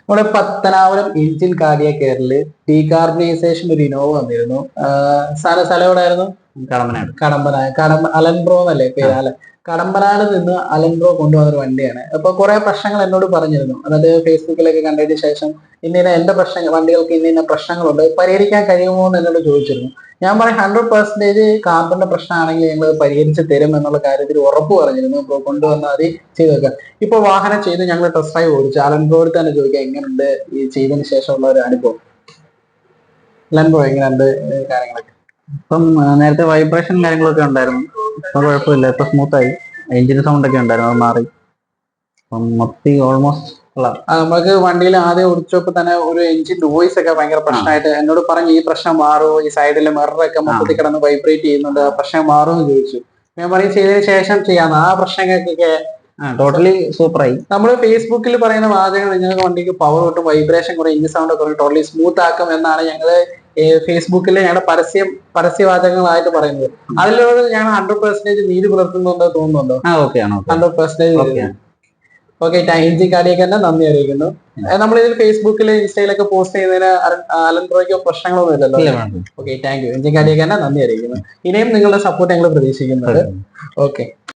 നമ്മുടെ Pathanapuram engine cardiac കെയറില് decarbonisation ഒരു Innova വന്നിരുന്നു. സ്ഥലം എവിടെയായിരുന്നു? അലൻബ്രോ എന്നല്ലേ പേര്? കടമ്പനാട് നിന്ന് അലൻബ്രോ കൊണ്ടുവന്നൊരു വണ്ടിയാണ്. അപ്പൊ കുറെ പ്രശ്നങ്ങൾ എന്നോട് പറഞ്ഞിരുന്നു. അതായത് ഫേസ്ബുക്കിലൊക്കെ കണ്ടതിന് ശേഷം എന്റെ വണ്ടികൾക്ക് ഇന്ന പ്രശ്നങ്ങളുണ്ട്, പരിഹരിക്കാൻ കഴിയുമോ എന്ന് എന്നോട് ചോദിച്ചിരുന്നു. ഞാൻ പറയും 100% കാർബണിന്റെ പ്രശ്നമാണെങ്കിൽ ഞങ്ങൾ പരിഹരിച്ച് തരും എന്നുള്ള കാര്യത്തിൽ ഉറപ്പ് പറഞ്ഞിരുന്നു. ഇപ്പോൾ കൊണ്ടുവന്നാൽ മതി, ചെയ്തു വെക്കാം. ഇപ്പൊ വാഹനം ചെയ്ത് ഞങ്ങൾ ടെസ്റ്റ് ഡ്രൈവ് ഓടിച്ചു. അലൻബ്രോയിൽ തന്നെ ചോദിക്കാം എങ്ങനെയുണ്ട് ഈ ചെയ്തതിന് ശേഷമുള്ള ഒരു അനുഭവം. അലൻബ്രോ എങ്ങനെയുണ്ട് കാര്യങ്ങളൊക്കെ? ഇപ്പം നേരത്തെ വൈബ്രേഷൻ കാര്യങ്ങളൊക്കെ ഉണ്ടായിരുന്നു, ഇപ്പൊ കുഴപ്പമില്ല. ഇപ്പൊ സ്മൂത്തായി. എഞ്ചിൻ സൗണ്ട് ഒക്കെ ഉണ്ടായിരുന്നു, അത് മാറി. മൊത്തം ഓൾമോസ്റ്റ് നമുക്ക് വണ്ടിയിൽ ആദ്യം ഓടിച്ചപ്പോ തന്നെ ഒരു എഞ്ചിൻ വോയിസ് ഒക്കെ ഭയങ്കര പ്രശ്നമായിട്ട് എന്നോട് പറഞ്ഞു, ഈ പ്രശ്നം മാറുമോ, ഈ സൈഡിലെ മിററൊക്കെ മൊത്തത്തിൽ കിടന്ന് വൈബ്രേറ്റ് ചെയ്യുന്നുണ്ട്, ആ പ്രശ്നം മാറുമെന്ന് ചോദിച്ചു. ഞാൻ പറയും ചെയ്തതിന് ശേഷം ചെയ്യാന്ന്. ആ പ്രശ്നങ്ങൾക്കൊക്കെ ടോട്ടലി സൂപ്പറായി. നമ്മൾ ഫേസ്ബുക്കിൽ പറയുന്ന വാചകം നിങ്ങൾക്ക് വണ്ടിക്ക് പവർ കിട്ടും, വൈബ്രേഷൻ കുറേ, എഞ്ചിൻ സൗണ്ട് ഒക്കെ ടോട്ടലി സ്മൂത്ത് ആക്കും എന്നാണ് ഞങ്ങള് ഫേസ്ബുക്കിൽ ഞങ്ങളുടെ പരസ്യവാചകങ്ങളായിട്ട് പറയുന്നത്. അതിലൂടെ ഞങ്ങൾ 100% നീതി പുലർത്തുന്നുണ്ടോ തോന്നുന്നുണ്ടോ? 100%. ഓക്കെ, എഞ്ചിൻ കാർഡിയാക് തന്നെ നന്ദി അറിയിക്കുന്നു. നമ്മളിതിൽ ഫേസ്ബുക്കിൽ ഇൻസ്റ്റയിലൊക്കെ പോസ്റ്റ് ചെയ്യുന്നതിന് അലൻബ്രോയ്ക്കോ പ്രശ്നങ്ങളൊന്നും ഇല്ലല്ലോ? Okay, thank you. Engine cardiac തന്നെ നന്ദി അറിയിക്കുന്നു. ഇനിയും നിങ്ങളുടെ സപ്പോർട്ട് ഞങ്ങൾ പ്രതീക്ഷിക്കുന്നുണ്ട്. ഓക്കെ.